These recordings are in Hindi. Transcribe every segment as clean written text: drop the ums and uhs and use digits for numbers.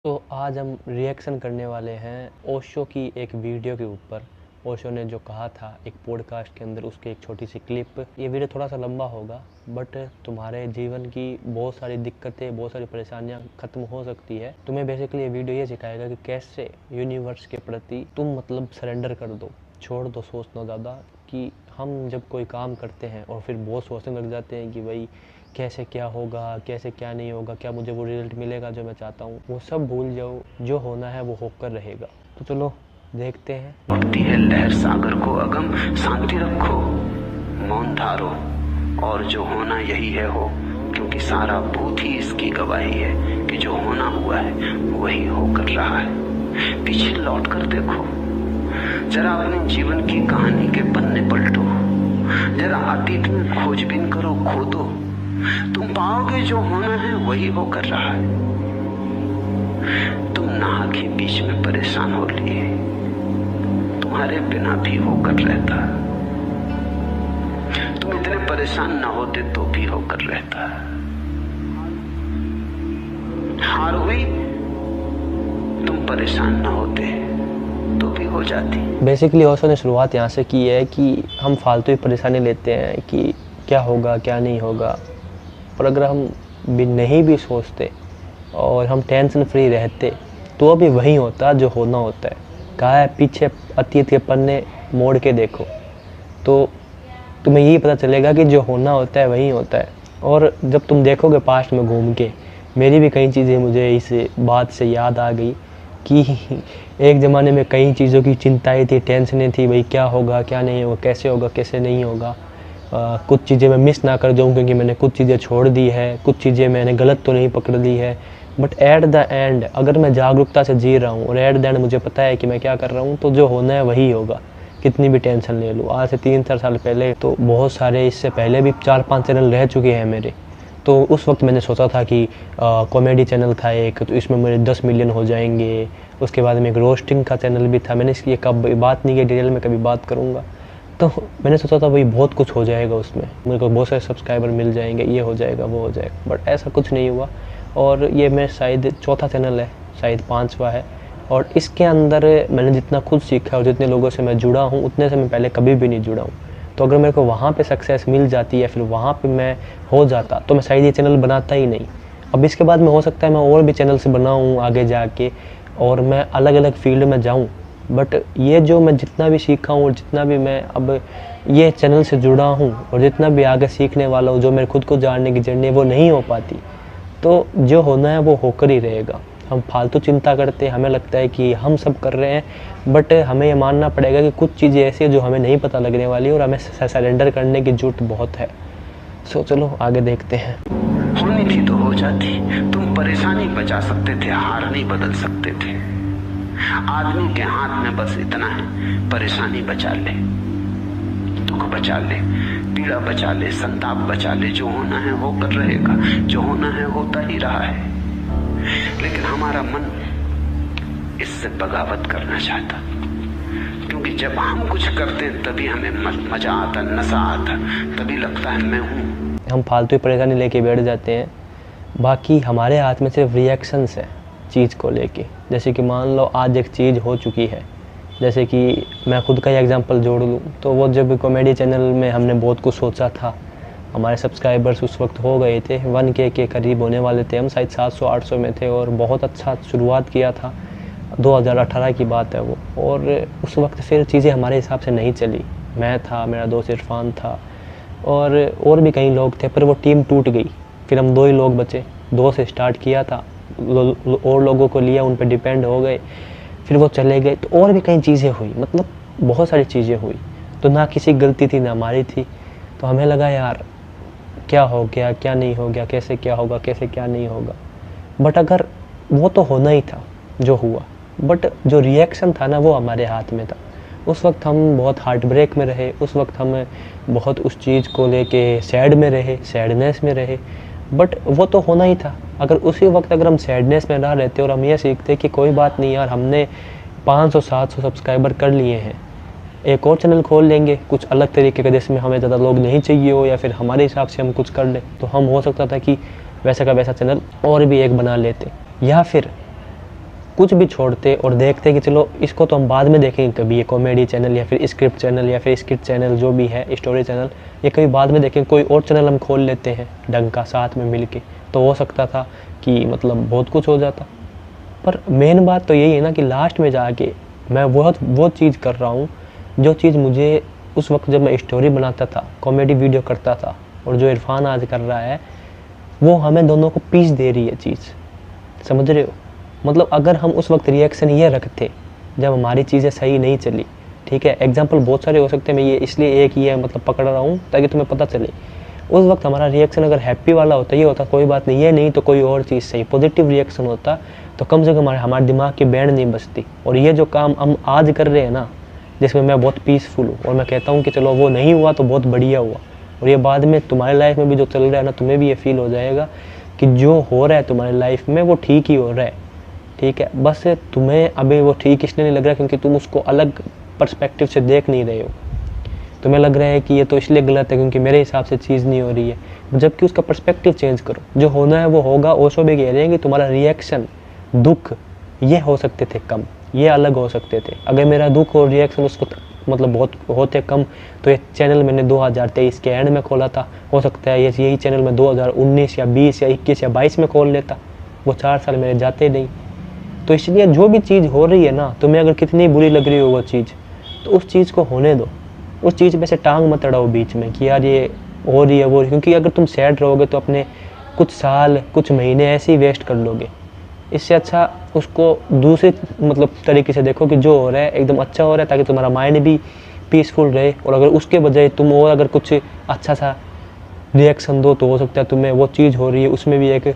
तो आज हम रिएक्शन करने वाले हैं ओशो की एक वीडियो के ऊपर। ओशो ने जो कहा था एक पॉडकास्ट के अंदर, उसकी एक छोटी सी क्लिप। ये वीडियो थोड़ा सा लंबा होगा, बट तुम्हारे जीवन की बहुत सारी दिक्कतें, बहुत सारी परेशानियां खत्म हो सकती है। तुम्हें बेसिकली ये वीडियो ये सिखाएगा कि कैसे यूनिवर्स के प्रति तुम सरेंडर कर दो, छोड़ दो सोचना ज़्यादा। कि हम जब कोई काम करते हैं और फिर बहुत सोचने लग जाते हैं कि भाई कैसे क्या होगा, कैसे क्या नहीं होगा, क्या मुझे वो रिजल्ट मिलेगा जो मैं चाहता हूँ, वो सब भूल जाओ। जो होना है वो होकर रहेगा। तो चलो देखते हैं। होती है लहर सागर को अगम, शांति रखो, मौन धारो, और जो होना यही है हो, क्योंकि सारा भूत ही इसकी गवाही है कि जो होना हुआ है वही होकर रहा है। पीछे लौट कर देखो, जरा अपने जीवन की कहानी के पन्ने पलटो, जरा अतीत में खोजबीन करो, खोदो, तुम पाओगे जो होना है वही होकर रहा है। तुम नाह के बीच में परेशान हो लिए, तुम्हारे बिना भी होकर रहता। तुम इतने परेशान ना होते तो भी होकर रहता। हार हुई, तुम परेशान ना होते तो भी हो जाती। बेसिकली ओशो ने शुरुआत यहाँ से की है कि हम फालतू ही परेशानी लेते हैं कि क्या होगा क्या नहीं होगा। और अगर हम भी नहीं भी सोचते और हम टेंशन फ्री रहते तो अभी वही होता जो होना होता है। कहा है पीछे अतीत के पन्ने मोड़ के देखो, तो तुम्हें यही पता चलेगा कि जो होना होता है वही होता है। और जब तुम देखोगे पास्ट में घूम के, मेरी भी कई चीज़ें मुझे इस बात से याद आ गई कि एक ज़माने में कई चीज़ों की चिंताएं थी, टेंशनें थी, भाई क्या होगा क्या नहीं होगा, कैसे होगा कैसे नहीं होगा। कुछ चीज़ें मैं मिस ना कर जाऊँ क्योंकि मैंने कुछ चीज़ें छोड़ दी है, कुछ चीज़ें मैंने गलत तो नहीं पकड़ ली है। बट एट द एंड अगर मैं जागरूकता से जी रहा हूँ और एट द एंड मुझे पता है कि मैं क्या कर रहा हूँ, तो जो होना है वही होगा, कितनी भी टेंशन ले लूँ। आज से 3-4 साल पहले तो बहुत सारे, इससे पहले भी 4-5 चैनल रह चुके हैं मेरे। तो उस वक्त मैंने सोचा था कि कॉमेडी चैनल था एक, तो इसमें मेरे 10 मिलियन हो जाएंगे। उसके बाद में एक रोस्टिंग का चैनल भी था, मैंने इसकी कब बात नहीं की, डिटेल में कभी बात करूँगा। तो मैंने सोचा था भाई बहुत कुछ हो जाएगा उसमें, मेरे को बहुत सारे सब्सक्राइबर मिल जाएंगे, ये हो जाएगा वो हो जाएगा। बट ऐसा कुछ नहीं हुआ। और ये मैं शायद चौथा चैनल है, शायद 5वां है। और इसके अंदर मैंने जितना खुद सीखा और जितने लोगों से मैं जुड़ा हूँ, उतने से मैं पहले कभी भी नहीं जुड़ा हूँ। तो अगर मेरे को वहाँ पे सक्सेस मिल जाती है, फिर वहाँ पे मैं हो जाता, तो मैं शायद ये चैनल बनाता ही नहीं। अब इसके बाद में हो सकता है मैं और भी चैनल से बनाऊँ आगे जाके, और मैं अलग अलग फील्ड में जाऊँ। बट ये जो मैं जितना भी सीखा हूँ और जितना भी मैं अब ये चैनल से जुड़ा हूँ और जितना भी आगे सीखने वाला हूँ, जो मेरे खुद को जानने की जर्नी वो नहीं हो पाती। तो जो होना है वो होकर ही रहेगा। हम फालतू चिंता करते हैं, हमें लगता है कि हम सब कर रहे हैं, बट हमें ये मानना पड़ेगा कि कुछ चीज़ें ऐसी है जो हमें नहीं पता लगने वाली और हमें सरेंडर करने की जरूरत बहुत है। सो चलो आगे देखते हैं। होनी थी तो हो जाती, तुम परेशानी बचा सकते थे, हार नहीं बदल सकते थे। आदमी के हाथ में बस इतना है, परेशानी बचा ले, दुख बचा ले, पीड़ा बचा ले, संताप बचा ले। जो होना है वो कर रहेगा, जो होना है होता ही रहा है। लेकिन हमारा मन इससे बगावत करना चाहता, क्योंकि जब हम कुछ करते हैं तभी हमें मजा आता, नशा आता, तभी लगता है मैं हूँ। हम फालतू परेशानी लेके बैठ जाते हैं। बाकी हमारे हाथ में सिर्फ रिएक्शंस है चीज़ को लेके। जैसे कि मान लो आज एक चीज़ हो चुकी है, जैसे कि मैं खुद का ही एग्जांपल जोड़ लूँ, तो वो जब कॉमेडी चैनल में हमने बहुत कुछ सोचा था, हमारे सब्सक्राइबर्स उस वक्त हो गए थे 1K के करीब होने वाले थे, हम शायद 700-800 में थे और बहुत अच्छा शुरुआत किया था। 2018 की बात है वो। और उस वक्त फिर चीज़ें हमारे हिसाब से नहीं चली। मैं था, मेरा दोस्त इरफान था और भी कई लोग थे, पर वो टीम टूट गई। फिर हम 2 ही लोग बचे, 2 से स्टार्ट किया था, और लोगों को लिया, उन पर डिपेंड हो गए, फिर वो चले गए। तो और भी कई चीज़ें हुई, मतलब बहुत सारी चीज़ें हुई। तो ना किसी गलती थी ना हमारी थी। तो हमें लगा यार क्या हो गया क्या नहीं हो गया, कैसे क्या होगा कैसे क्या नहीं होगा। बट अगर वो तो होना ही था जो हुआ, बट जो रिएक्शन था ना वो हमारे हाथ में था। उस वक्त हम बहुत हार्ट ब्रेक में रहे, उस वक्त हम बहुत उस चीज़ को लेके सैड में रहे, सैडनेस में रहे। बट वो तो होना ही था। अगर उसी वक्त अगर हम सैडनेस में ना रहते और हम ये सीखते कि कोई बात नहीं यार, हमने 500-700 सब्सक्राइबर कर लिए हैं, एक और चैनल खोल लेंगे कुछ अलग तरीके का, जिसमें हमें ज़्यादा लोग नहीं चाहिए हो, या फिर हमारे हिसाब से हम कुछ कर लें, तो हम हो सकता था कि वैसा का वैसा चैनल और भी एक बना लेते। या फिर कुछ भी छोड़ते और देखते कि चलो इसको तो हम बाद में देखेंगे कभी, ये कॉमेडी चैनल या फिर स्क्रिप्ट चैनल या फिर स्किट चैनल जो भी है, स्टोरी चैनल, ये कभी बाद में देखेंगे, कोई और चैनल हम खोल लेते हैं ढंग का साथ में मिल के, तो हो सकता था कि मतलब बहुत कुछ हो जाता। पर मेन बात तो यही है ना कि लास्ट में जाके मैं वो चीज़ कर रहा हूँ जो चीज़ मुझे उस वक्त जब मैं स्टोरी बनाता था, कॉमेडी वीडियो करता था, और जो इरफान आज कर रहा है, वो हमें दोनों को पीस दे रही है चीज़, समझ रहे हो? मतलब अगर हम उस वक्त रिएक्शन ये रखते जब हमारी चीज़ें सही नहीं चली, ठीक है, एग्जांपल बहुत सारे हो सकते हैं, मैं ये इसलिए एक ये मतलब पकड़ रहा हूँ ताकि तुम्हें पता चले, उस वक्त हमारा रिएक्शन अगर हैप्पी वाला होता, ये होता कोई बात नहीं, ये नहीं तो कोई और चीज़ सही, पॉजिटिव रिएक्शन होता, तो कम से कम हमारे दिमाग की बैंड नहीं बजती। और ये जो काम हम आज कर रहे हैं ना, जिसमें मैं बहुत पीसफुल हूँ और मैं कहता हूँ कि चलो वो नहीं हुआ तो बहुत बढ़िया हुआ, और ये बाद में तुम्हारी लाइफ में भी जो चल रहा है ना, तुम्हें भी ये फील हो जाएगा कि जो हो रहा है तुम्हारी लाइफ में वो ठीक ही हो रहा है, ठीक है। बस तुम्हें अभी वो ठीक इसलिए नहीं लग रहा क्योंकि तुम उसको अलग पर्सपेक्टिव से देख नहीं रहे हो, तुम्हें लग रहा है कि ये तो इसलिए गलत है क्योंकि मेरे हिसाब से चीज़ नहीं हो रही है, जबकि उसका पर्सपेक्टिव चेंज करो, जो होना है वो होगा। ओशो भी कह रहे हैं कि तुम्हारा रिएक्शन, दुख, ये हो सकते थे कम, ये अलग हो सकते थे। अगर मेरा दुख और रिएक्शन उसको मतलब बहुत होते कम, तो ये चैनल मैंने 2023 के एंड में खोला था, हो सकता है यही चैनल मैं 2019 या 20 या 21 या 22 में खोल लेता, वो 4 साल मेरे जाते नहीं। तो इसलिए जो भी चीज़ हो रही है ना, तुम्हें अगर कितनी बुरी लग रही हो वो चीज़, तो उस चीज़ को होने दो, उस चीज़ पे से टांग मत अड़ाओ बीच में कि यार ये हो रही है वो, क्योंकि अगर तुम सैड रहोगे तो अपने कुछ साल कुछ महीने ऐसे ही वेस्ट कर लोगे। इससे अच्छा उसको दूसरे मतलब तरीके से देखो कि जो हो रहा है एकदम अच्छा हो रहा है, ताकि तुम्हारा माइंड भी पीसफुल रहे, और अगर उसके बजाय तुम और अगर कुछ अच्छा सा रिएक्शन दो तो हो सकता है तुम्हें वो चीज़ हो रही है उसमें भी एक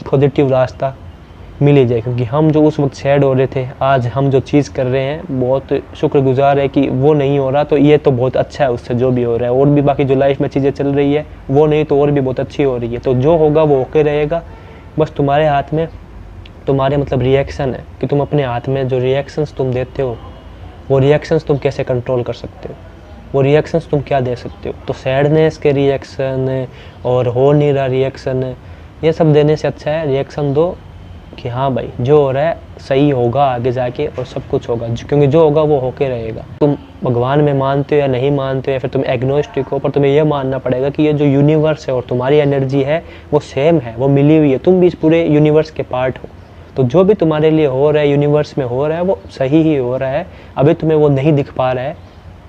पॉजिटिव रास्ता मिल ही जाए। क्योंकि हम जो उस वक्त सैड हो रहे थे, आज हम जो चीज़ कर रहे हैं बहुत शुक्रगुजार है कि वो नहीं हो रहा, तो ये तो बहुत अच्छा है उससे जो भी हो रहा है, और भी बाकी जो लाइफ में चीज़ें चल रही है वो नहीं तो और भी बहुत अच्छी हो रही है। तो जो होगा वो ओके रहेगा, बस तुम्हारे हाथ में तुम्हारे मतलब रिएक्शन है कि तुम अपने हाथ में जो रिएक्शंस तुम देते हो, वो रिएक्शंस तुम कैसे कंट्रोल कर सकते हो, वो रिएक्शंस तुम क्या दे सकते हो। तो सैडनेस के रिएक्शन और हो नहीं रहा रिएक्शन, ये सब देने से अच्छा है रिएक्शन दो कि हाँ भाई जो हो रहा है सही होगा आगे जाके, और सब कुछ होगा, क्योंकि जो होगा वो होके रहेगा। तुम भगवान में मानते हो या नहीं मानते हो, या फिर तुम एग्नोस्टिक हो, पर तुम्हें यह मानना पड़ेगा कि ये जो यूनिवर्स है और तुम्हारी एनर्जी है वो सेम है, वो मिली हुई है, तुम भी इस पूरे यूनिवर्स के पार्ट हो। तो जो भी तुम्हारे लिए हो रहा है यूनिवर्स में हो रहा है वो सही ही हो रहा है। अभी तुम्हें वो नहीं दिख पा रहा है,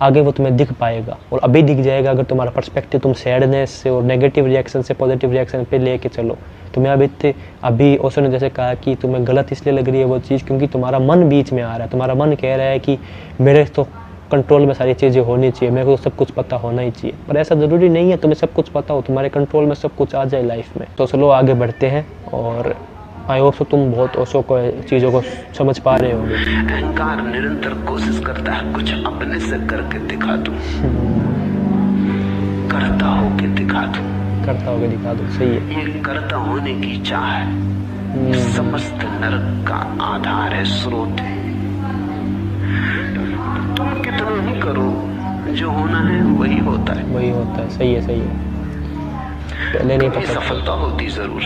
आगे वो तुम्हें दिख पाएगा, और अभी दिख जाएगा अगर तुम्हारा पर्सपेक्टिव तुम सैडनेस से और नेगेटिव रिएक्शन से पॉजिटिव रिएक्शन पे लेके चलो। तुम्हें अभी ओशो ने जैसे कहा कि तुम्हें गलत इसलिए लग रही है वो चीज़ क्योंकि तुम्हारा मन बीच में आ रहा है, तुम्हारा मन कह रहा है कि मेरे तो कंट्रोल में सारी चीज़ें होनी चाहिए, मेरे को सब कुछ पता होना ही चाहिए। पर ऐसा ज़रूरी नहीं है तुम्हें सब कुछ पता हो, तुम्हारे कंट्रोल में सब कुछ आ जाए लाइफ में। तो चलो आगे बढ़ते हैं, और आई होप सो तुम बहुत ओशो को चीज़ों को समझ पा रहे होगे। अहंकार निरंतर कोशिश करता है कुछ अपने से करके दिखा दूं, करता होके दिखा दूं, करता होके दिखा दो, सही है। ये करता होने की चाह है, समस्त नरक का आधार है, स्रोत है। तुम कितना ही करो, जो होना है वही होता है, वही होता है, सही है, सही है। पहले नहीं कभी पता, सफलता होती जरूर,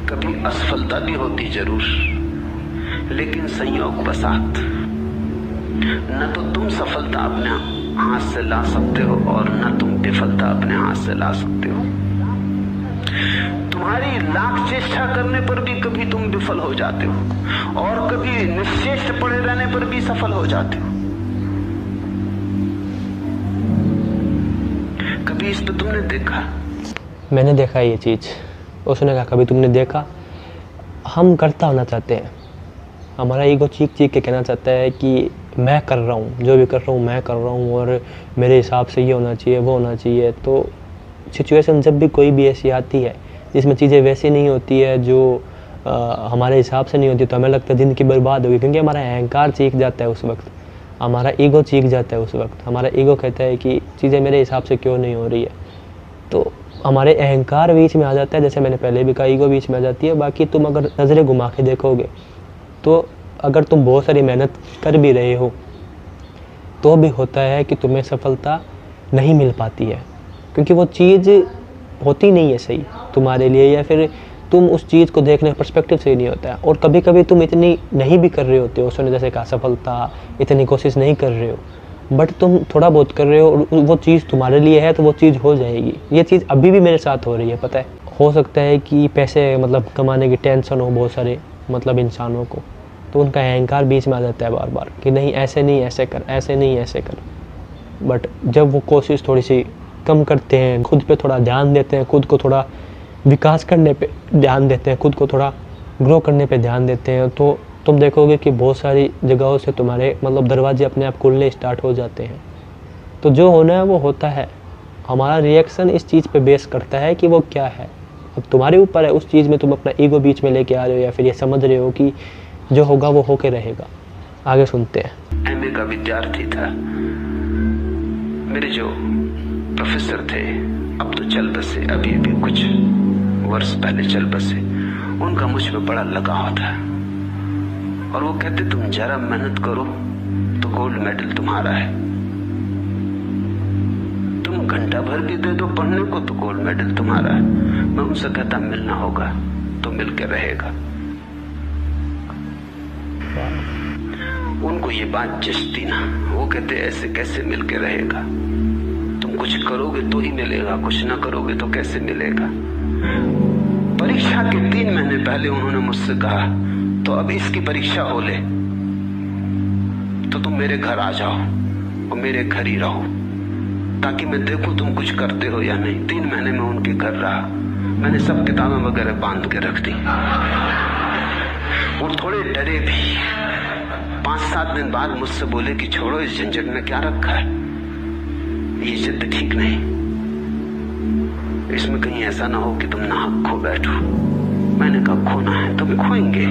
कभी असफलता भी होती जरूर, लेकिन संयोग बसात न तो तुम सफलता अपने हाथ से ला सकते हो और न तुम विफलता अपने हाथ से ला सकते हो। तुम्हारी लाख चेष्टा करने पर भी कभी तुम विफल हो जाते हो, और कभी निश्चेष्ट पड़े रहने पर भी सफल हो जाते हो। कभी इस पे तुमने देखा? मैंने देखा ये चीज़। उसने कहा कभी तुमने देखा? हम करता होना चाहते हैं, हमारा ईगो चीख चीख के कहना चाहता है कि मैं कर रहा हूँ, जो भी कर रहा हूँ मैं कर रहा हूँ, और मेरे हिसाब से ये होना चाहिए वो होना चाहिए। तो सिचुएशन जब भी कोई भी ऐसी आती है जिसमें चीज़ें वैसी नहीं होती है, जो हमारे हिसाब से नहीं होती, तो हमें लगता है ज़िंदगी बर्बाद होगी, क्योंकि हमारा अहंकार चीख जाता है उस वक्त, हमारा ईगो चीख जाता है उस वक्त। हमारा ईगो कहता है कि चीज़ें मेरे हिसाब से क्यों नहीं हो रही है, तो हमारे अहंकार बीच में आ जाता है। जैसे मैंने पहले भी कहा, ईगो बीच में आ जाती है। बाकी तुम अगर नज़रें घुमा के देखोगे तो अगर तुम बहुत सारी मेहनत कर भी रहे हो तो भी होता है कि तुम्हें सफलता नहीं मिल पाती है, क्योंकि वो चीज़ होती नहीं है सही तुम्हारे लिए, या फिर तुम उस चीज़ को देखने का पर्सपेक्टिव सही नहीं होता है। और कभी कभी तुम इतनी नहीं भी कर रहे होते हो, उसने जैसे कहा सफलता, इतनी कोशिश नहीं कर रहे हो, बट तुम थोड़ा बहुत कर रहे हो और वो चीज़ तुम्हारे लिए है तो वो चीज़ हो जाएगी। ये चीज़ अभी भी मेरे साथ हो रही है, पता है। हो सकता है कि पैसे मतलब कमाने की टेंशन हो बहुत सारे मतलब इंसानों को, तो उनका अहंकार बीच में आ जाता है बार बार कि नहीं ऐसे नहीं ऐसे कर, ऐसे नहीं ऐसे कर। बट जब वो कोशिश थोड़ी सी कम करते हैं, खुद पे थोड़ा ध्यान देते हैं, खुद को थोड़ा विकास करने पे ध्यान देते हैं, खुद को थोड़ा ग्रो करने पे ध्यान देते हैं, तो तुम देखोगे कि बहुत सारी जगहों से तुम्हारे मतलब दरवाजे अपने आप खुलने स्टार्ट हो जाते हैं। तो जो होना है वो होता है। हमारा रिएक्शन इस चीज़ पे बेस करता है कि वो क्या है। अब तुम्हारे ऊपर है उस चीज़ में तुम अपना ईगो बीच में लेके आ रहे हो या फिर ये समझ रहे हो कि जो होगा वो होके रहेगा। आगे सुनते हैं। एमए का विद्यार्थी था। मेरे जो प्रोफेसर थे अब तो चल बसे, अभी कुछ वर्ष पहले चल बसे, उनका मुझ पे बड़ा लगाव था और वो कहते तुम जरा मेहनत करो तो गोल्ड मेडल तुम्हारा है, तुम घंटा भर भी दे दो पढ़ने को तो गोल्ड मेडल तुम्हारा है। मैं उनसे कहता मिलना होगा तो मिलके रहेगा। उनको ये बात जचती ना, वो कहते ऐसे कैसे मिलके रहेगा, तुम कुछ करोगे तो ही मिलेगा, कुछ ना करोगे तो कैसे मिलेगा। परीक्षा के 3 महीने पहले उन्होंने मुझसे कहा तो अब इसकी परीक्षा हो ले तो तुम मेरे घर आ जाओ और मेरे घर ही रहो ताकि मैं देखूं तुम कुछ करते हो या नहीं। 3 महीने में उनके घर रहा, मैंने सब किताबें वगैरह बांध के रख दी। वो थोड़े डरे भी। 5-7 दिन बाद मुझसे बोले कि छोड़ो इस झंझट में क्या रखा है, ये जिद ठीक नहीं, इसमें कहीं ऐसा ना हो कि तुम नाहक खो बैठो। मैंने कहा खोना है तो भी खोएंगे,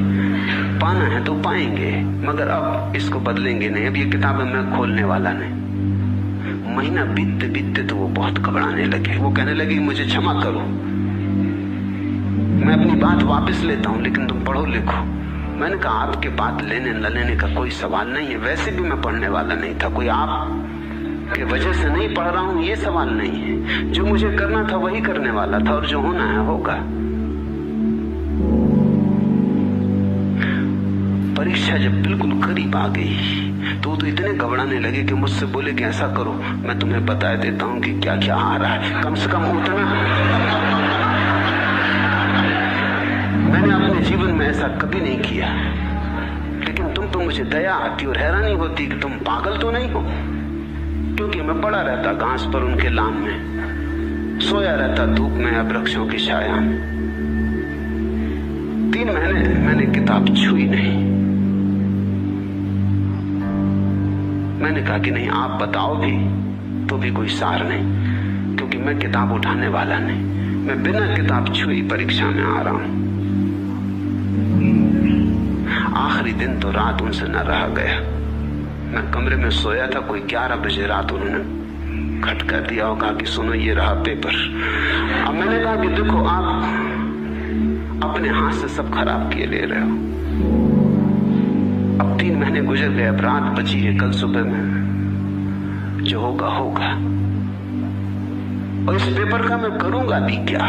पाना है तो पाएंगे, मगर अब इसको बदलेंगे नहीं। अब ये किताबें मैं खोलने वाला नहीं। महीना बीतते बीतते तो वो बहुत घबराने लगे। वो कहने लगे मुझे क्षमा करो, मैं अपनी बात वापस लेता हूँ लेकिन तुम पढ़ो लिखो। मैंने कहा आपके बात लेने न लेने का कोई सवाल नहीं है, वैसे भी मैं पढ़ने वाला नहीं था, कोई आप के वजह से नहीं पढ़ रहा हूं ये सवाल नहीं है। जो मुझे करना था वही करने वाला था और जो होना है होगा। परीक्षा जब बिल्कुल करीब आ गई तो वो तो इतने घबराने लगे कि मुझसे बोले कि ऐसा करो मैं तुम्हें बता देता हूं कि क्या क्या आ रहा है, कम से कम उतना। मैंने अपने जीवन में ऐसा कभी नहीं किया, लेकिन तुम तो मुझे दया आती और हैरानी होती कि तुम पागल तो नहीं हो, क्योंकि मैं पड़ा रहता घास पर उनके लाम में, सोया रहता धूप में या वृक्षों की छाया में। 3 महीने मैंने किताब छुई नहीं। मैंने कहा कि नहीं आप बताओ भी तो भी कोई सार नहीं, क्योंकि मैं किताब उठाने वाला नहीं, मैं बिना किताब छुई परीक्षा में आ रहा हूं। आखिरी दिन तो रात उनसे न रहा गया। मैं कमरे में सोया था, कोई 11 बजे रात उन्होंने खटका दिया और कहा कि सुनो ये रहा पेपर। अब मैंने कहा कि देखो आप अपने हाथ से सब खराब किए ले रहे हो। अब 3 महीने गुजर गए, अब रात बची है, कल सुबह में जो होगा होगा। और इस पेपर का मैं करूंगा भी क्या,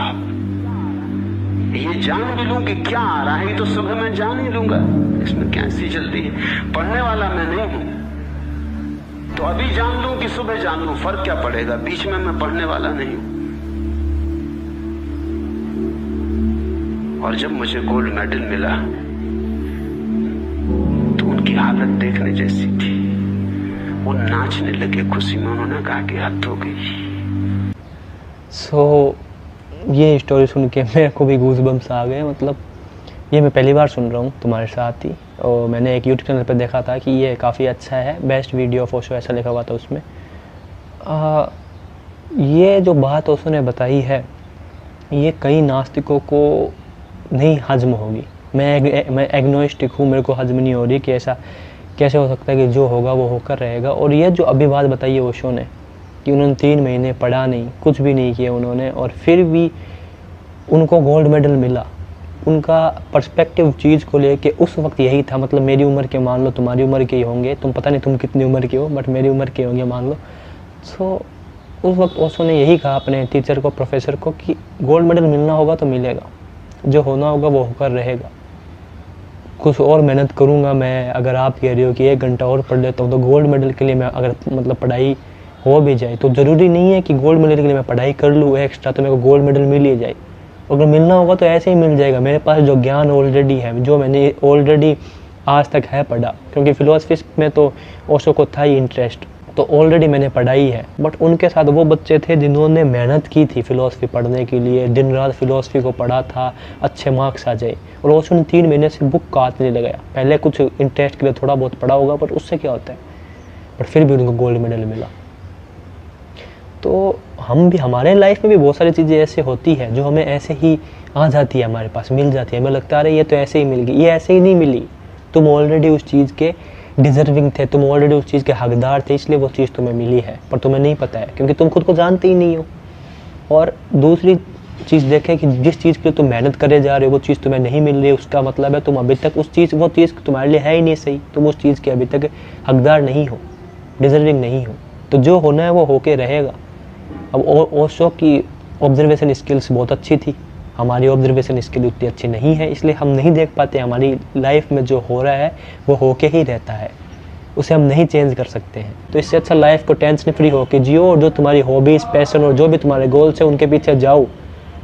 ये जान भी लूं कि क्या आ रहा है, तो सुबह मैं जान ही लूंगा, इसमें क्या ऐसी जल्दी है। पढ़ने वाला मैं नहीं हूं तो अभी जान लूं कि सुबह जान लूं, फर्क क्या पड़ेगा, बीच में मैं पढ़ने वाला नहीं हूं। और जब मुझे गोल्ड मेडल मिला तो उनकी हालत देखने जैसी थी। वो नाचने लगे खुशी में, उन्होंने कहा कि हद हो गई। ये स्टोरी सुन के मेरे को भी गूज़बम्स आ गए। मतलब ये मैं पहली बार सुन रहा हूँ तुम्हारे साथ ही, और मैंने एक यूट्यूब चैनल पर देखा था कि ये काफ़ी अच्छा है, बेस्ट वीडियो ऑफ ओशो ऐसा लिखा हुआ था उसमें। ये जो बात ओशो ने बताई है ये कई नास्तिकों को नहीं हजम होगी। मैं एग्नोस्टिक हूँ, मेरे को हजम नहीं हो रही कि ऐसा कैसे हो सकता है कि जो होगा वो होकर रहेगा। और ये जो अभी बात बताई है ओशो ने कि उन्होंने 3 महीने पढ़ा नहीं, कुछ भी नहीं किया उन्होंने, और फिर भी उनको गोल्ड मेडल मिला। उनका पर्सपेक्टिव चीज़ को लेके उस वक्त यही था, मतलब मेरी उम्र के मान लो, तुम्हारी उम्र के ही होंगे, तुम पता नहीं तुम कितनी उम्र के हो, बट मेरी उम्र के होंगे मान लो। सो उस वक्त ओशो ने यही कहा अपने टीचर को, प्रोफेसर को कि गोल्ड मेडल मिलना होगा तो मिलेगा, जो होना होगा वो होकर रहेगा। कुछ और मेहनत करूँगा मैं, अगर आप कह रहे हो कि 1 घंटा और पढ़ लेता हूँ तो गोल्ड मेडल के लिए मैं अगर मतलब पढ़ाई हो भी जाए तो ज़रूरी नहीं है कि गोल्ड मेडल के लिए मैं पढ़ाई कर लूँ एक्स्ट्रा तो मेरे को गोल्ड मेडल मिल ही जाए। अगर मिलना होगा तो ऐसे ही मिल जाएगा। मेरे पास जो ज्ञान ऑलरेडी है, जो मैंने ऑलरेडी आज तक है पढ़ा, क्योंकि फ़िलोसफी में तो ओशो को था ही इंटरेस्ट, तो ऑलरेडी मैंने पढ़ाई है। बट उनके साथ वो बच्चे थे जिन्होंने मेहनत की थी फ़िलोसफी पढ़ने के लिए, दिन रात फ़िलोसफी को पढ़ा था, अच्छे मार्क्स आ जाए। और ओशो ने 3 महीने से बुक का हाथ नहीं लगाया। पहले कुछ इंटरेस्ट के लिए थोड़ा बहुत पढ़ा होगा, पर उससे क्या होता है, बट फिर भी उनको गोल्ड मेडल मिला। तो हम भी, हमारे लाइफ में भी बहुत सारी चीज़ें ऐसे होती है जो हमें ऐसे ही आ जाती है, हमारे पास मिल जाती है। हमें लगता है ये तो ऐसे ही मिल गई, ये ऐसे ही नहीं मिली। तुम ऑलरेडी उस चीज़ के डिज़र्विंग थे, तुम ऑलरेडी उस चीज़ के हकदार थे, इसलिए वो चीज़ तुम्हें मिली है, पर तुम्हें नहीं पता है क्योंकि तुम खुद को जानते ही नहीं हो। और दूसरी चीज़ देखें कि जिस चीज़ के लिए तुम मेहनत करे जा रहे हो वो चीज़ तुम्हें नहीं मिल रही है, उसका मतलब है तुम अभी तक उस चीज़, वो चीज़ तुम्हारे लिए है ही नहीं सही, तुम उस चीज़ के अभी तक हकदार नहीं हो, डिज़र्विंग नहीं हो। तो जो होना है वो होके रहेगा। अब ओशो की ऑब्जर्वेशन स्किल्स बहुत अच्छी थी, हमारी ऑब्जर्वेशन स्किल उतनी अच्छी नहीं है, इसलिए हम नहीं देख पाते। हमारी लाइफ में जो हो रहा है वो होके ही रहता है, उसे हम नहीं चेंज कर सकते हैं। तो इससे अच्छा लाइफ को टेंशन फ्री होके जियो, और जो तुम्हारी हॉबीज़, पैशन और जो भी तुम्हारे गोल्स है उनके पीछे जाओ।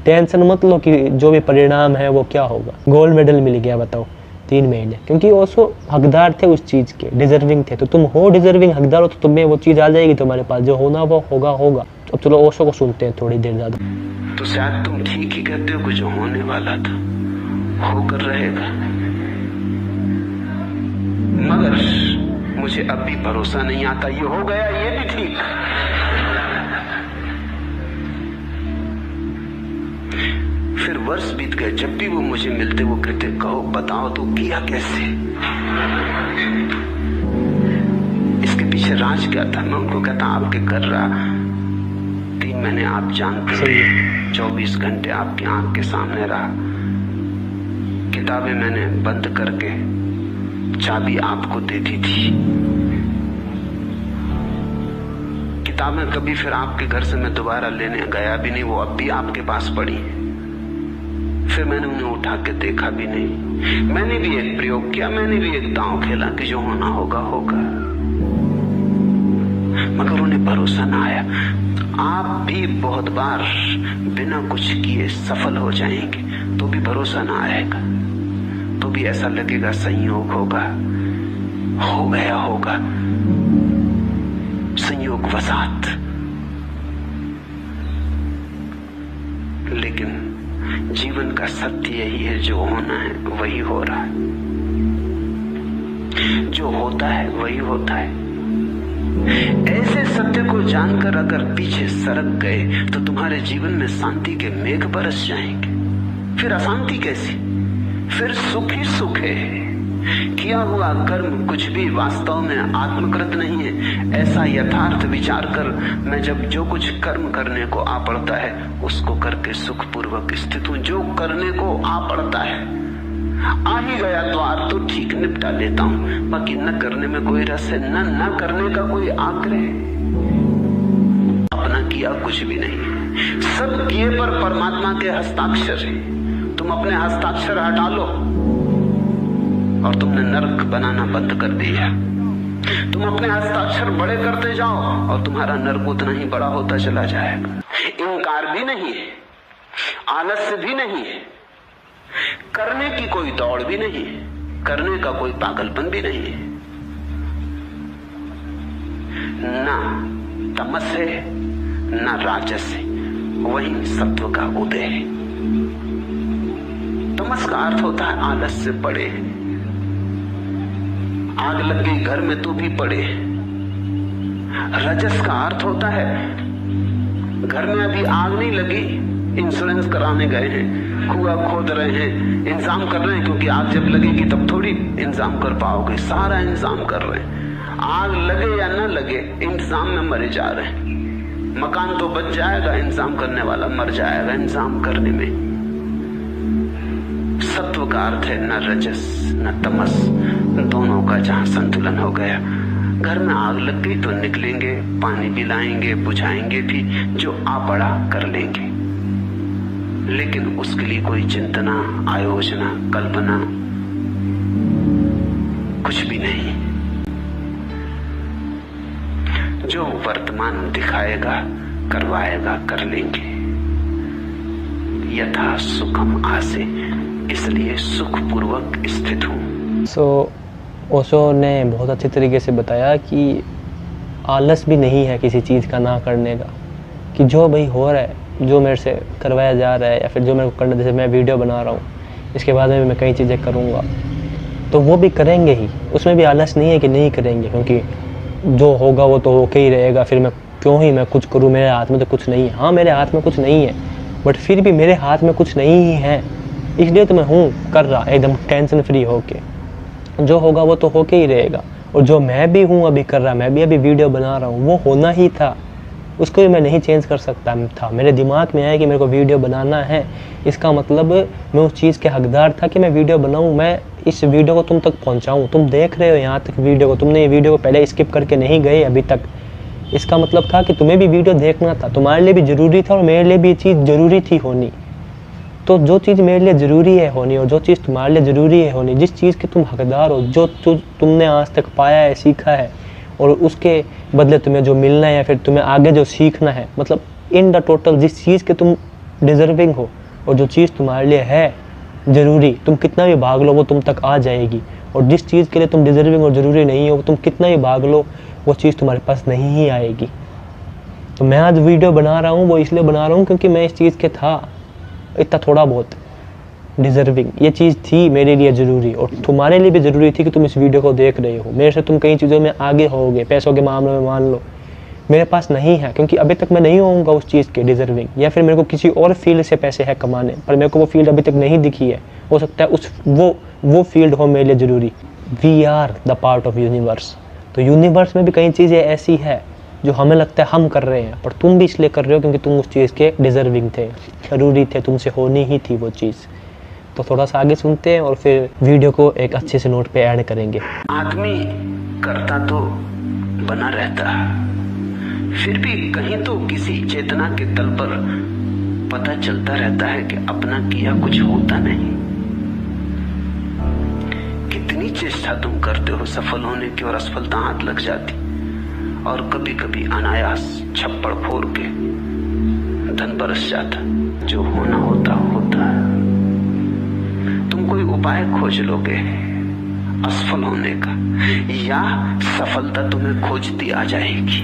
टेंशन मत लो कि जो भी परिणाम है वो क्या होगा। गोल्ड मेडल मिल गया बताओ 3 महीने, क्योंकि ओशो हकदार थे उस चीज़ के, डिज़र्विंग थे। तो तुम हो डिज़र्विंग, हकदार हो, तो तुम्हें वो चीज़ आ जाएगी तुम्हारे पास, जो होना वो होगा। अब चलो ओशो को सुनते हैं थोड़ी देर ज़्यादा। तो शायद तुम ठीक ही कहते हो कि जो होने वाला था होकर रहेगा, मगर मुझे अब भी भरोसा नहीं आता ये हो गया, ये भी ठीक। फिर वर्ष बीत गए, जब भी वो मुझे मिलते वो कहते कहो बताओ तो किया कैसे, इसके पीछे राज क्या था। मैं उनको कहता आपके कर रहा 3 महीने आप जानते हैं, 24 घंटे आपकी आंख के सामने रहा, किताबें मैंने बंद करके चाबी आपको दे दी थी, किताबें कभी फिर आपके घर से मैं दोबारा लेने गया भी नहीं, वो अब भी आपके पास पड़ी। फिर मैंने उन्हें उठा के देखा भी नहीं। मैंने भी एक प्रयोग किया, मैंने भी एक दांव खेला कि जो होना होगा होगा, मगर उन्हें भरोसा ना आया। आप भी बहुत बार बिना कुछ किए सफल हो जाएंगे तो भी भरोसा ना आएगा, तो भी ऐसा लगेगा संयोग होगा, हो गया होगा, संयोग वसात। लेकिन जीवन का सत्य यही है, जो होना है वही हो रहा है, जो होता है वही होता है। ऐसे सत्य को जानकर अगर पीछे सरक गए तो तुम्हारे जीवन में शांति के मेघ बरस जाएंगे। फिर अशांति कैसी, फिर सुख ही सुख है। किया हुआ कर्म कुछ भी वास्तव में आत्मकृत नहीं है, ऐसा यथार्थ विचार कर मैं जब जो कुछ कर्म करने को आ पड़ता है उसको करके सुखपूर्वक स्थित हूं। जो करने को आ पड़ता है, आ ही गया द्वार तो ठीक निपटा लेता हूं, बाकी न करने में कोई रस है, न करने का कोई आग्रह। अपना किया कुछ भी नहीं, सब किए पर परमात्मा के हस्ताक्षर है। तुम अपने हस्ताक्षर हटा लो और तुमने नरक बनाना बंद कर दिया। तुम अपने हस्ताक्षर बड़े करते जाओ और तुम्हारा नरक उतना ही बड़ा होता चला जाएगा। इनकार भी नहीं है, आलस्य भी नहीं है, करने की कोई दौड़ भी नहीं है, करने का कोई पागलपन भी नहीं है। ना तमस है ना राजस है, वही सत्व का उदय है। तमस का अर्थ होता है आलस से पड़े, आग लग गई घर में तो भी पड़े। रजस का अर्थ होता है घर में अभी आग नहीं लगी, इंश्योरेंस कराने गए हैं, कुआं खोद रहे हैं, इंतजाम कर रहे हैं, क्योंकि आग जब लगेगी तब थोड़ी इंतजाम कर पाओगे, सारा इंतजाम कर रहे हैं। आग लगे या न लगे इंतजाम में मरे जा रहे हैं। मकान तो बच जाएगा, इंतजाम करने वाला मर जाएगा इंतजाम करने में। सत्व का अर्थ है न रजस न तमस, दोनों का जहां संतुलन हो गया। घर में आग लग गई तो निकलेंगे, पानी भी लाएंगे, बुझाएंगे भी, जो आ पड़ा कर लेंगे। लेकिन उसके लिए कोई चिंतना, आयोजना, कल्पना कुछ भी नहीं। जो वर्तमान दिखाएगा, करवाएगा, कर लेंगे। यथा सुखम आसे, इसलिए सुखपूर्वक स्थित हूँ। ओशो ने बहुत अच्छे तरीके से बताया कि आलस भी नहीं है किसी चीज़ का ना करने का, कि जो भाई हो रहा है, जो मेरे से करवाया जा रहा है या फिर जो मेरे को करना, जैसे मैं वीडियो बना रहा हूँ, इसके बाद में मैं कई चीज़ें करूँगा, तो वो भी करेंगे ही, उसमें भी आलस नहीं है कि नहीं करेंगे, क्योंकि जो होगा वो तो होके ही रहेगा। फिर मैं क्यों ही मैं कुछ करूँ, मेरे हाथ में तो कुछ नहीं है। हाँ, मेरे हाथ में कुछ नहीं है, बट फिर भी मेरे हाथ में कुछ नहीं ही है, इसलिए तो मैं हूँ कर रहा एकदम टेंशन फ्री होके। जो होगा वो तो होके ही रहेगा, और जो मैं भी हूँ अभी कर रहा, मैं भी अभी वीडियो बना रहा हूँ, वो होना ही था, उसको भी मैं नहीं चेंज कर सकता था। मेरे दिमाग में आया कि मेरे को वीडियो बनाना है, इसका मतलब मैं उस चीज़ के हकदार था कि मैं वीडियो बनाऊँ, मैं इस वीडियो को तुम तक पहुँचाऊँ। तुम देख रहे हो यहाँ तक वीडियो को, तुमने ये वीडियो को पहले स्किप करके नहीं गए अभी तक, इसका मतलब था कि तुम्हें भी वीडियो देखना था, तुम्हारे लिए भी ज़रूरी था और मेरे लिए भी ये चीज़ ज़रूरी थी होनी। तो जो चीज़ मेरे लिए ज़रूरी है होनी और जो चीज़ तुम्हारे लिए ज़रूरी है होनी, जिस चीज़ के तुम हकदार हो, जो तुमने आज तक पाया है, सीखा है, और उसके बदले तुम्हें जो मिलना है या फिर तुम्हें आगे जो सीखना है, मतलब इन द टोटल जिस चीज़ के तुम डिज़र्विंग हो और जो चीज़ तुम्हारे लिए है ज़रूरी, तुम कितना भी भाग लो वो तुम तक आ जाएगी। और जिस चीज़ के लिए तुम डिज़र्विंग और ज़रूरी नहीं हो, तुम कितना भी भाग लो वो चीज़ तुम्हारे पास नहीं ही आएगी। तो मैं आज वीडियो बना रहा हूँ, वो इसलिए बना रहा हूँ क्योंकि मैं इस चीज़ के था इतना थोड़ा बहुत डिज़र्विंग, ये चीज़ थी मेरे लिए ज़रूरी, और तुम्हारे लिए भी ज़रूरी थी कि तुम इस वीडियो को देख रहे हो। मेरे से तुम कई चीज़ों में आगे होगे, पैसों के मामले में मान लो, मेरे पास नहीं है क्योंकि अभी तक मैं नहीं होऊंगा उस चीज़ के डिज़र्विंग, या फिर मेरे को किसी और फील्ड से पैसे है कमाने, पर मेरे को वो फील्ड अभी तक नहीं दिखी है। हो सकता है वो फील्ड हो मेरे लिए ज़रूरी। We are the part of universe. तो यूनिवर्स में भी कई चीज़ें ऐसी है जो हमें लगता है हम कर रहे हैं, पर तुम भी इसलिए कर रहे हो क्योंकि तुम उस चीज़ के डिज़र्विंग थे, ज़रूरी थे, तुमसे होनी ही थी वो चीज़। तो थोड़ा सा आगे सुनते हैं और फिर वीडियो को एक अच्छे से नोट पे ऐड करेंगे। आदमी करता तो बना रहता, फिर भी कहीं तो किसी चेतना के तल पर पता चलता रहता है कि अपना किया कुछ होता नहीं। कितनी चेष्टा तुम करते हो सफल होने की और असफलता हाथ लग जाती, और कभी कभी अनायास छप्पड़ फोड़ के धन बरस जाता। जो होना होता होता है। तुम कोई उपाय खोज लोगे असफल होने का, या सफलता तुम्हें खोजती आ जाएगी।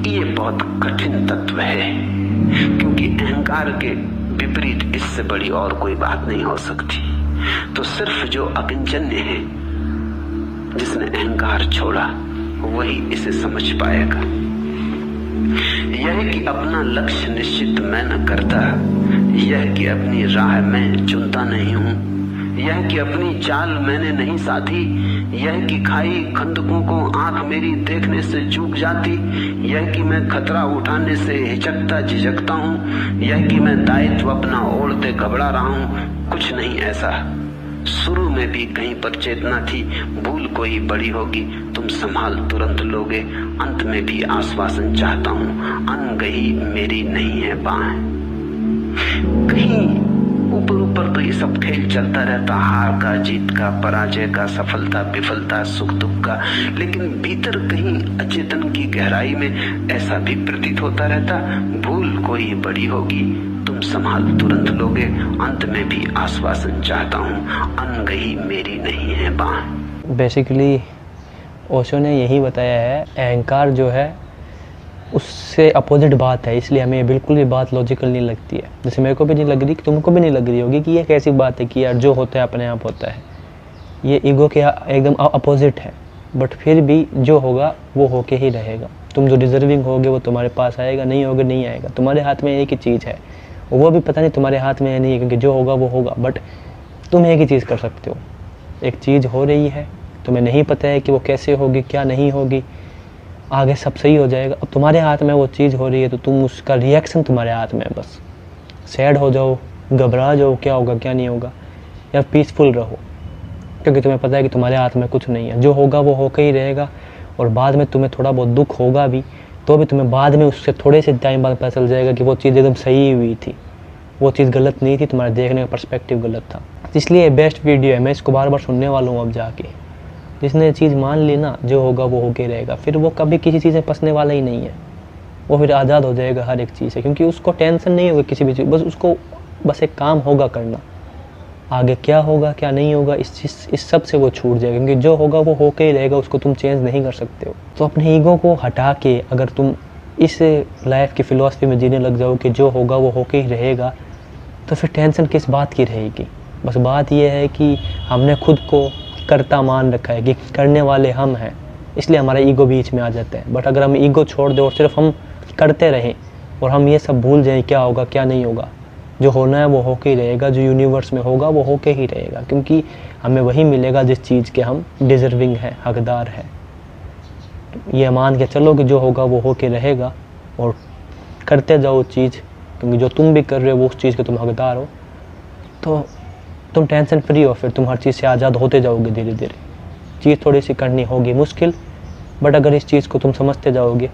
ये बहुत कठिन तत्व है, क्योंकि अहंकार के विपरीत इससे बड़ी और कोई बात नहीं हो सकती। तो सिर्फ जो अकिंचन्य है, जिसने अहंकार छोड़ा, वही इसे समझ पाएगा। यह कि अपना लक्ष्य निश्चित मैं न करता, यह कि अपनी राह मैं चुनता नहीं हूँ, यह कि अपनी चाल मैंने नहीं साधी, यह कि खाई खंदकों को आंख मेरी देखने से चूक जाती, यह कि मैं खतरा उठाने से हिचकता झिझकता हूँ, यह कि मैं दायित्व अपना ओढ़ते घबरा रहा हूँ। कुछ नहीं ऐसा। शुरू में भी कहीं पर चेतना थी, भूल कोई बड़ी होगी तुम संभाल तुरंत लोगे। अंत में भी आश्वासन चाहता हूँ, अनगही मेरी नहीं है बाहें। कहीं ऊपर ऊपर तो ये सब खेल चलता रहता, हार का, जीत का, पराजय का, सफलता विफलता, सुख दुख का, लेकिन भीतर कहीं अचेतन की गहराई में ऐसा भी प्रतीत होता रहता, भूल कोई बड़ी होगी तुम संभाल तुरंत लोगे। अंत में भी आश्वासन चाहता हूँ, अनगही मेरी नहीं है बाहें। बेसिकली ओशो ने यही बताया है, अहंकार जो है उससे अपोजिट बात है, इसलिए हमें बिल्कुल भी बात लॉजिकल नहीं लगती है। जैसे मेरे को भी नहीं लग रही, तुमको भी नहीं लग रही होगी कि ये कैसी बात है कि यार जो होता है अपने आप होता है। ये ईगो के एकदम अपोजिट है, बट फिर भी जो होगा वो होके ही रहेगा। तुम जो डिज़र्विंग होगे वो तुम्हारे पास आएगा, नहीं होगे नहीं आएगा। तुम्हारे हाथ में एक ही चीज़ है, वो भी पता नहीं तुम्हारे हाथ में है नहीं है, क्योंकि जो होगा वो होगा, बट तुम एक ही चीज़ कर सकते हो। एक चीज़ हो रही है, तुम्हें नहीं पता है कि वो कैसे होगी, क्या नहीं होगी, आगे सब सही हो जाएगा। अब तुम्हारे हाथ में वो चीज़ हो रही है तो तुम उसका रिएक्शन तुम्हारे हाथ में है। बस सैड हो जाओ, घबरा जाओ, क्या होगा क्या नहीं होगा, या पीसफुल रहो, क्योंकि तुम्हें पता है कि तुम्हारे हाथ में कुछ नहीं है। जो होगा वो होकर ही रहेगा, और बाद में तुम्हें थोड़ा बहुत दुख होगा भी, तो भी तुम्हें बाद में उससे थोड़े से टाइम बाद पता चल जाएगा कि वो चीज़ एकदम सही हुई थी, वो चीज़ गलत नहीं थी, तुम्हारे देखने का पर्सपेक्टिव गलत था। इसलिए बेस्ट वीडियो है, मैं इसको बार बार सुनने वाला हूँ अब जाके। जिसने चीज़ मान ली ना, जो होगा वो होके रहेगा, फिर वो कभी किसी चीज़ में फंसने वाला ही नहीं है, वो फिर आज़ाद हो जाएगा हर एक चीज़ से, क्योंकि उसको टेंशन नहीं होगी किसी भी चीज़, बस उसको बस एक काम होगा करना। आगे क्या होगा क्या नहीं होगा इस सब से वो छूट जाएगा, क्योंकि जो होगा वो होके ही रहेगा, उसको तुम चेंज नहीं कर सकते हो। तो अपने ईगो को हटा के अगर तुम इस लाइफ की फ़िलॉसफी में जीने लग जाओ कि जो होगा वो होके ही रहेगा, तो फिर टेंशन किस बात की रहेगी। बस बात यह है कि हमने खुद को कर्ता मान रखा है कि करने वाले हम हैं, इसलिए हमारा ईगो बीच में आ जाता है। बट अगर हम ईगो छोड़ दें और सिर्फ हम करते रहें और हम ये सब भूल जाएं क्या होगा क्या नहीं होगा, जो होना है वो होके ही रहेगा, जो यूनिवर्स में होगा वो होके ही रहेगा, क्योंकि हमें वही मिलेगा जिस चीज़ के हम डिज़र्विंग हैं, हकदार हैं। ये मान के चलो कि जो होगा वो होके रहेगा और करते जाओ चीज़, क्योंकि जो तुम भी कर रहे हो वो उस चीज़ के तुम हकदार हो, तो तुम टेंशन फ्री हो, फिर तुम हर चीज़ से आज़ाद होते जाओगे धीरे धीरे। चीज़ थोड़ी सी करनी होगी मुश्किल, बट अगर इस चीज़ को तुम समझते जाओगे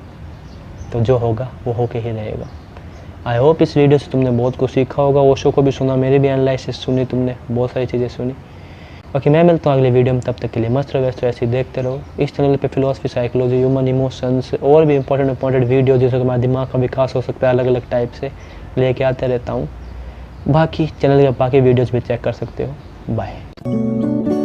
तो जो होगा वो होके ही रहेगा। आई होप इस वीडियो से तुमने बहुत कुछ सीखा होगा, ओशो को भी सुना, मेरे भी एनालिसिस सुनी, तुमने बहुत सारी चीज़ें सुनी। बाकी मैं मिलता हूँ अगले वीडियो में, तब तक के लिए मस्त रहो, वैसे ऐसे देखते रहो। इस चैनल पे फिलोसफी, साइकोलॉजी, ह्यूमन इमोशंस और भी इंपॉर्टेंट वीडियो जिससे तुम्हारे दिमाग का विकास हो सकता है अलग अलग टाइप से, लेके आते रहता हूँ। बाकी चैनल के बाकी वीडियोज़ भी चेक कर सकते हो। बाय।